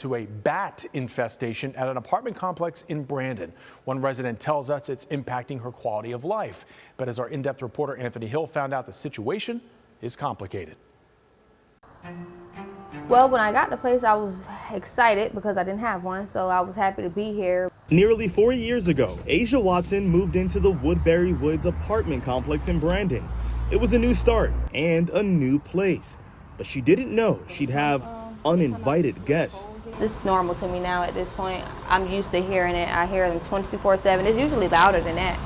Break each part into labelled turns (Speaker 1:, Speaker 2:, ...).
Speaker 1: To a bat infestation at an apartment complex in Brandon. One resident tells us it's impacting her quality of life. But as our in-depth reporter Anthony Hill found out, the situation is complicated.
Speaker 2: Well, when I got the place, I was excited because I didn't have one, so I was happy to be here.
Speaker 3: Nearly 4 years ago, Asia Watson moved into the Woodberry Woods apartment complex in Brandon. It was a new start and a new place, but she didn't know she'd have uninvited guests.
Speaker 2: It's normal to me now at this point. I'm used to hearing it. I hear them 24/7. It's usually louder than that.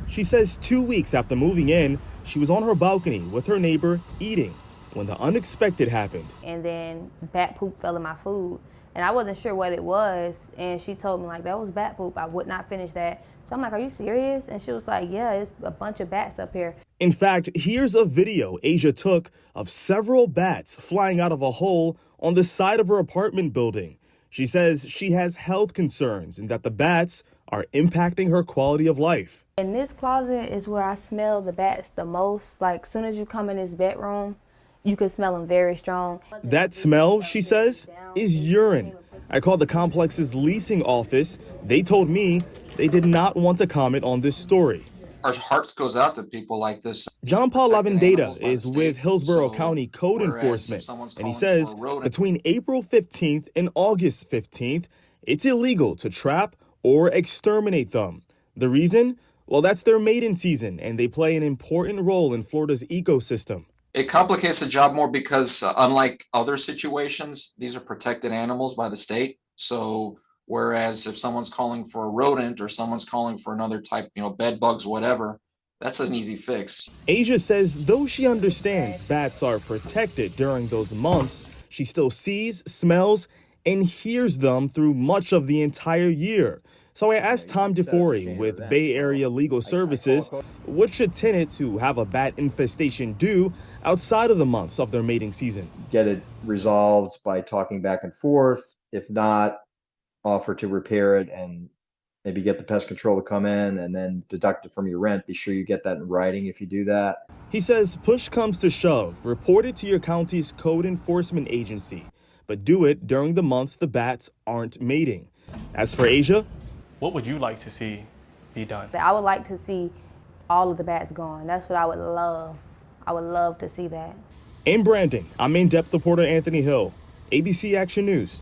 Speaker 3: She says 2 weeks after moving in, she was on her balcony with her neighbor eating when the unexpected happened.
Speaker 2: And then bat poop fell in my food. And I wasn't sure what it was. And she told me, like, that was bat poop. I would not finish that. So I'm like, are you serious? And she was like, yeah, it's a bunch of bats up here.
Speaker 3: In fact, here's a video Asia took of several bats flying out of a hole on the side of her apartment building. She says she has health concerns and that the bats are impacting her quality of life.
Speaker 2: In this closet is where I smell the bats the most. Like, as soon as you come in this bedroom, you can smell them very strong.
Speaker 3: That smell, she says, is urine. I called the complex's leasing office. They told me they did not want to comment on this story.
Speaker 4: Our hearts goes out to people like this.
Speaker 3: John Paul Lavendata is with Hillsborough County Code Enforcement, and he says between April 15th and August 15th, it's illegal to trap or exterminate them. The reason? Well, that's their mating season, and they play an important role in Florida's ecosystem.
Speaker 4: It complicates the job more because unlike other situations, these are protected animals by the state. So whereas if someone's calling for a rodent or someone's calling for another type, bed bugs, whatever, that's an easy fix.
Speaker 3: Asia says though she understands bats are protected during those months, she still sees, smells, and hears them through much of the entire year. So I asked Tom DeFori with Bay Area Legal Services, what should tenants who have a bat infestation do outside of the months of their mating season?
Speaker 5: Get it resolved by talking back and forth. If not, offer to repair it and maybe get the pest control to come in and then deduct it from your rent. Be sure you get that in writing if you do that.
Speaker 3: He says push comes to shove, report it to your county's code enforcement agency, but do it during the months the bats aren't mating. As for Asia,
Speaker 1: What would you like to see be done?
Speaker 2: I would like to see all of the bats gone. That's what I would love. I would love to see that.
Speaker 3: in Brandon, I'm in-depth reporter Anthony Hill, ABC Action News.